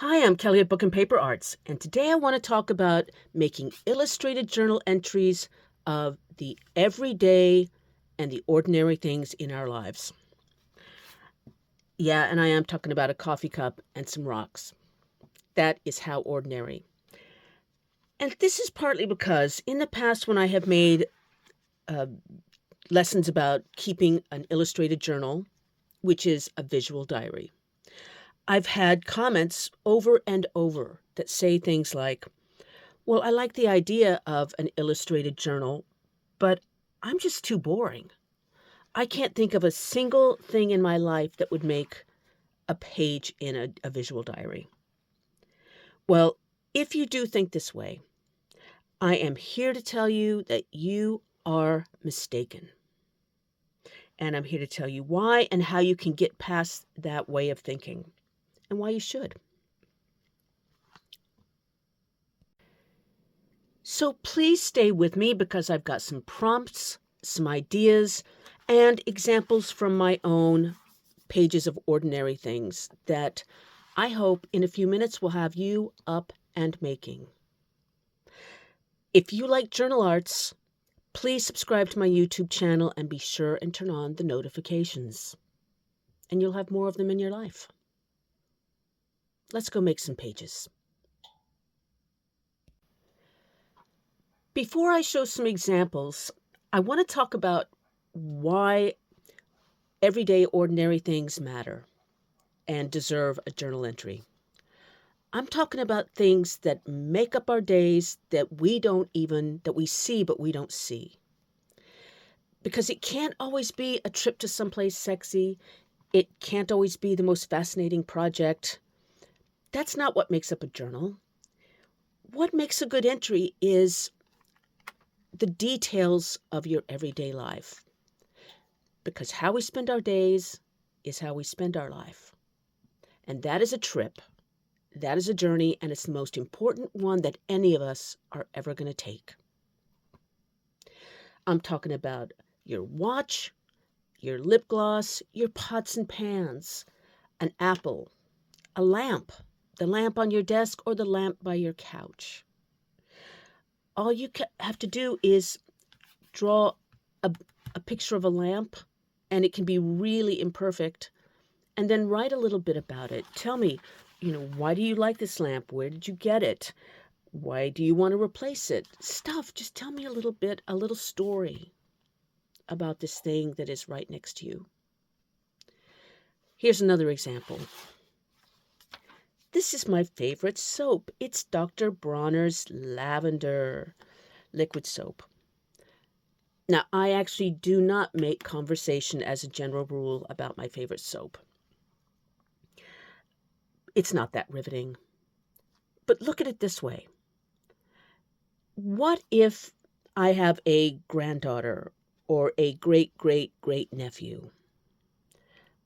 Hi, I'm Kelly at Book and Paper Arts, and today I want to talk about making illustrated journal entries of the everyday and the ordinary things in our lives. Yeah, and I am talking about a coffee cup and some rocks. That is how ordinary. And this is partly because in the past, when I have made uh, lessons about keeping an illustrated journal, which is a visual diary, I've had comments over and over that say things like, well, I like the idea of an illustrated journal, but I'm just too boring. I can't think of a single thing in my life that would make a page in a visual diary. Well, if you do think this way, I am here to tell you that you are mistaken. And I'm here to tell you why and how you can get past that way of thinking and why you should. So please stay with me because I've got some prompts, some ideas, and examples from my own pages of ordinary things that I hope in a few minutes will have you up and making. If you like journal arts, please subscribe to my YouTube channel and be sure and turn on the notifications. And you'll have more of them in your life. Let's go make some pages. Before I show some examples, I want to talk about why everyday ordinary things matter and deserve a journal entry. I'm talking about things that make up our days that we see but we don't see. Because it can't always be a trip to someplace sexy. It can't always be the most fascinating project. That's not what makes up a journal. What makes a good entry is the details of your everyday life. Because how we spend our days is how we spend our life. And that is a trip. That is a journey, and it's the most important one that any of us are ever going to take. I'm talking about your watch, your lip gloss, your pots and pans, an apple, a lamp, the lamp on your desk or the lamp by your couch. All you have to do is draw a picture of a lamp, and it can be really imperfect, and then write a little bit about it. Tell me, why do you like this lamp? Where did you get it? Why do you want to replace it? Stuff. Just tell me a little story about this thing that is right next to you. Here's another example. This is my favorite soap. It's Dr. Bronner's Lavender liquid soap. Now, I actually do not make conversation as a general rule about my favorite soap. It's not that riveting. But look at it this way. What if I have a granddaughter or a great nephew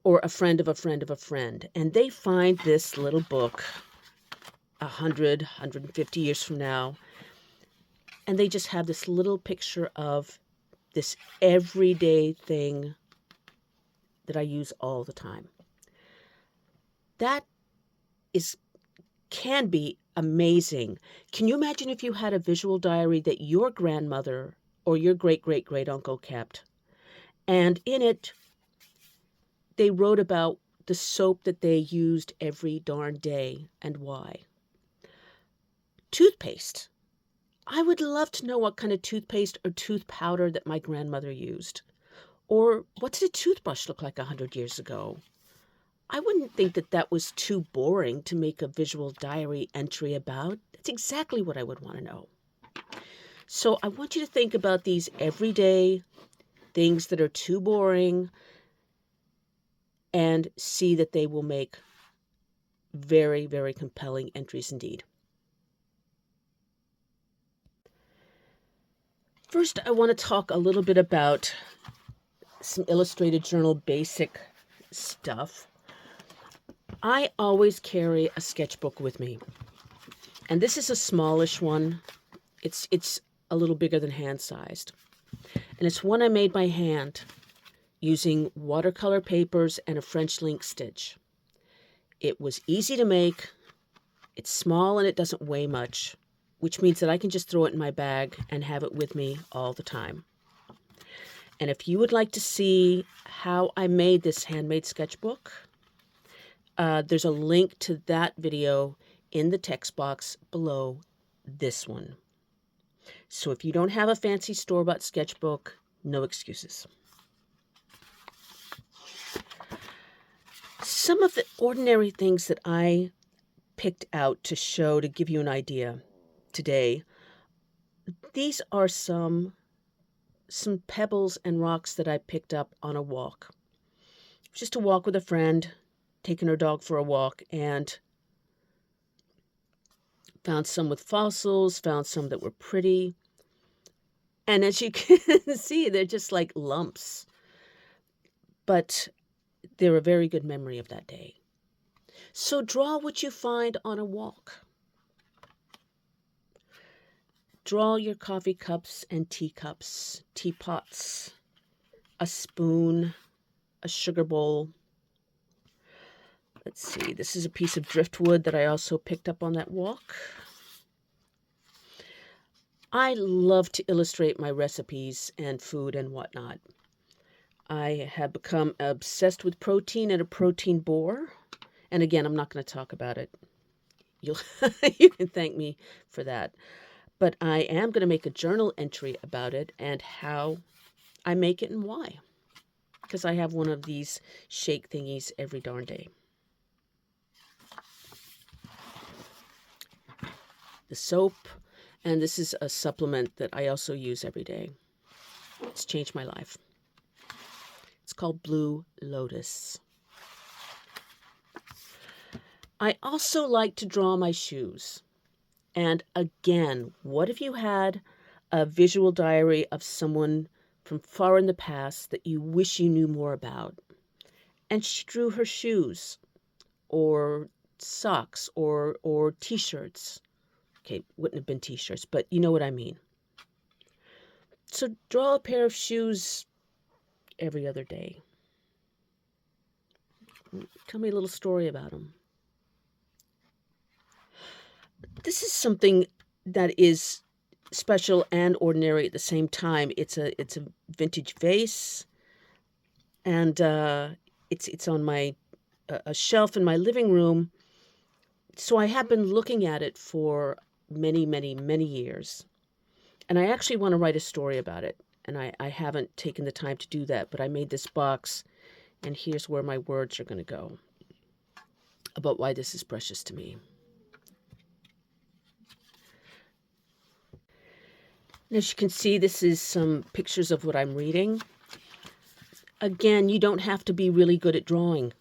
or a friend of a friend of a friend, and they find this little book 150 years from now, and they just have this little picture of this everyday thing that I use all the time. That can be amazing. Can you imagine if you had a visual diary that your grandmother or your great uncle kept, and in it they wrote about the soap that they used every darn day and why? Toothpaste. I would love to know what kind of toothpaste or tooth powder that my grandmother used. Or what did a toothbrush look like 100 years ago? I wouldn't think that that was too boring to make a visual diary entry about. That's exactly what I would want to know. So I want you to think about these everyday things that are too boring and see that they will make very, very compelling entries indeed. First, I want to talk a little bit about some illustrated journal basic stuff. I always carry a sketchbook with me. And this is a smallish one. It's a little bigger than hand-sized. And it's one I made by hand using watercolor papers and a French link stitch. It was easy to make, It's small and it doesn't weigh much, which means that I can just throw it in my bag and have it with me all the time. And if you would like to see how I made this handmade sketchbook, there's a link to that video in the text box below this one. So if you don't have a fancy store-bought sketchbook, no excuses. Some of the ordinary things that I picked out to show to give you an idea today, these are some pebbles and rocks that I picked up on a walk. Just a walk with a friend, taking her dog for a walk, and found some with fossils, found some that were pretty. And as you can see, they're just like lumps. But they're a very good memory of that day. So draw what you find on a walk. Draw your coffee cups and teacups, teapots, a spoon, a sugar bowl. Let's see, this is a piece of driftwood that I also picked up on that walk. I love to illustrate my recipes and food and whatnot. I have become obsessed with protein and a protein bore. And again, I'm not going to talk about it. You can thank me for that. But I am going to make a journal entry about it and how I make it and why. Because I have one of these shake thingies every darn day. The soap, and this is a supplement that I also use every day. It's changed my life. It's called Blue Lotus. I also like to draw my shoes. And again, what if you had a visual diary of someone from far in the past that you wish you knew more about? And she drew her shoes or socks or t-shirts. Okay, wouldn't have been t-shirts, but you know what I mean. So draw a pair of shoes every other day. Tell me a little story about them. This is something that is special and ordinary at the same time. It's a vintage vase, and it's on my a shelf in my living room. So I have been looking at it for many, many, many years. And I actually want to write a story about it. And I haven't taken the time to do that, but I made this box, and here's where my words are going to go about why this is precious to me. And as you can see, this is some pictures of what I'm reading. Again, you don't have to be really good at drawing.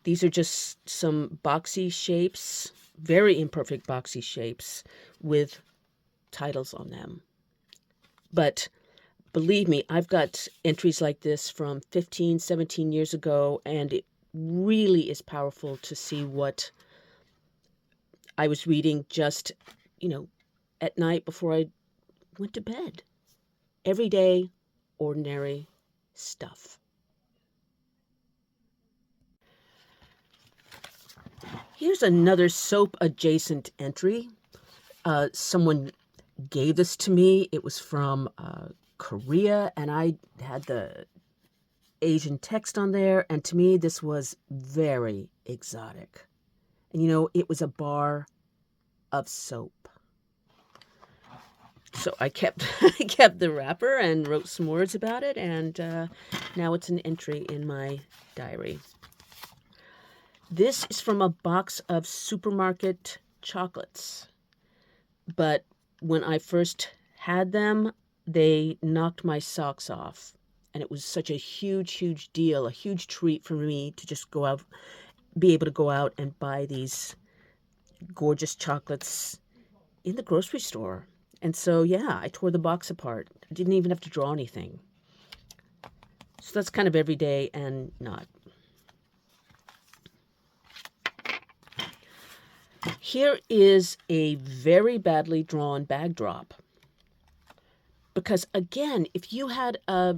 These are just some boxy shapes, very imperfect boxy shapes with titles on them. But believe me, I've got entries like this from 15, 17 years ago, and it really is powerful to see what I was reading just, at night before I went to bed. Everyday, ordinary stuff. Here's another soap-adjacent entry. Someone gave this to me. It was from Korea, and I had the Asian text on there, and to me, this was very exotic. And it was a bar of soap. So I kept I kept the wrapper and wrote some words about it, and now it's an entry in my diary. This is from a box of supermarket chocolates. But when I first had them, they knocked my socks off. And it was such a huge, huge deal, a huge treat for me to just go out, be able to go out and buy these gorgeous chocolates in the grocery store. And so, yeah, I tore the box apart. I didn't even have to draw anything. So that's kind of everyday and not. Here is a very badly drawn bag drop. Because again, if you had a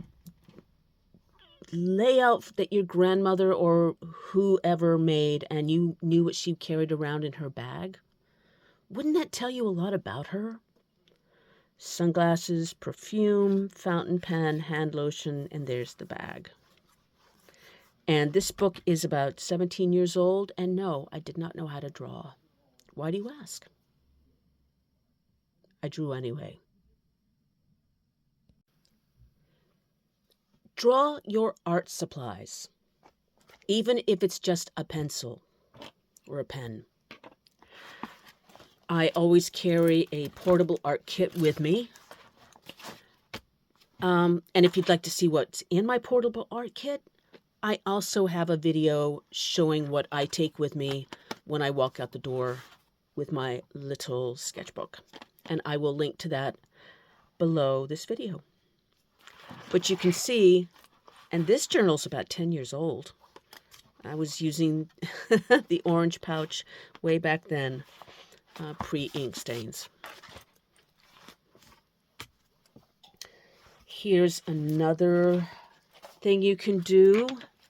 layout that your grandmother or whoever made and you knew what she carried around in her bag, Wouldn't that tell you a lot about her? Sunglasses, perfume, fountain pen, hand lotion, and there's the bag. And this book is about 17 years old, and no, I did not know how to draw. Why do you ask? I drew anyway. Draw your art supplies, even if it's just a pencil or a pen. I always carry a portable art kit with me. And if you'd like to see what's in my portable art kit, I also have a video showing what I take with me when I walk out the door with my little sketchbook. And I will link to that below this video. But you can see, and this journal's about 10 years old. I was using the orange pouch way back then, pre-ink stains. Here's another thing you can do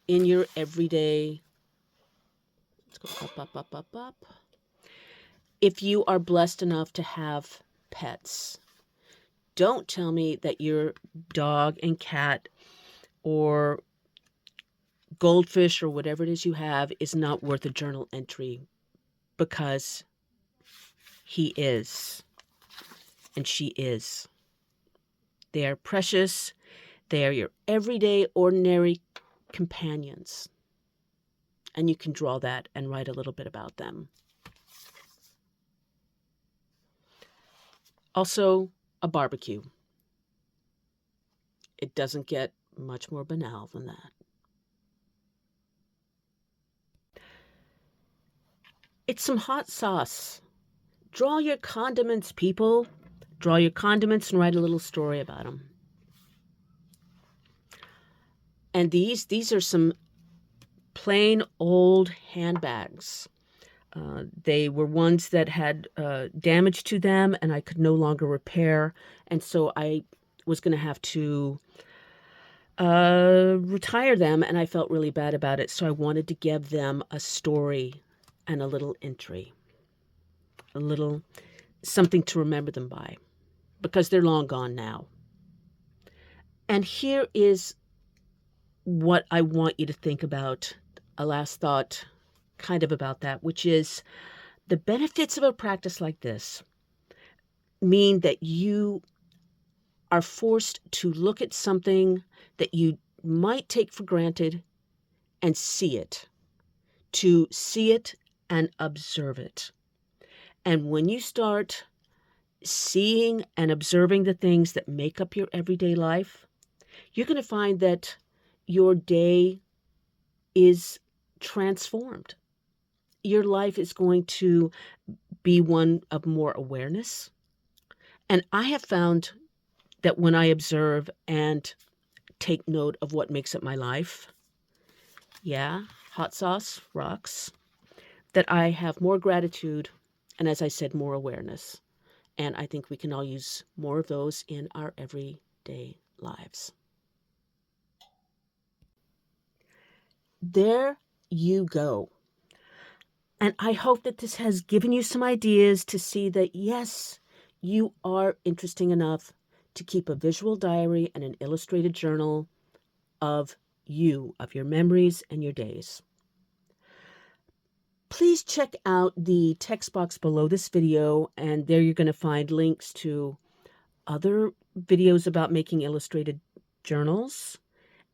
in your everyday. Let's go up. If you are blessed enough to have pets, don't tell me that your dog and cat or goldfish or whatever it is you have is not worth a journal entry, because he is and she is. They are precious. They are your everyday, ordinary companions. And you can draw that and write a little bit about them. Also, a barbecue. It doesn't get much more banal than that. It's some hot sauce. Draw your condiments, people. Draw your condiments and write a little story about them. And these are some plain old handbags. They were ones that had damage to them and I could no longer repair. And so I was going to have to retire them, and I felt really bad about it. So I wanted to give them a story and a little entry, a little something to remember them by, because they're long gone now. And here is what I want you to think about, a last thought kind of about that, which is the benefits of a practice like this mean that you are forced to look at something that you might take for granted and see it, to see it and observe it. And when you start seeing and observing the things that make up your everyday life, you're going to find that your day is transformed. Your life is going to be one of more awareness. And I have found that when I observe and take note of what makes up my life, hot sauce rocks, that I have more gratitude and, as I said, more awareness. And I think we can all use more of those in our everyday lives. There you go. And I hope that this has given you some ideas to see that, yes, you are interesting enough to keep a visual diary and an illustrated journal of you, of your memories and your days. Please check out the text box below this video, and there you're going to find links to other videos about making illustrated journals,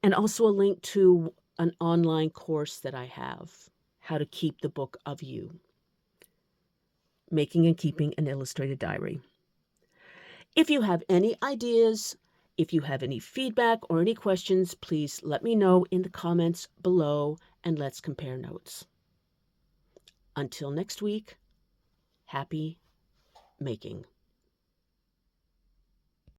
and also a link to an online course that I have, How to Keep the Book of You, Making and Keeping an Illustrated Diary. If you have any ideas, if you have any feedback or any questions, please let me know in the comments below, and let's compare notes. Until next week, happy making.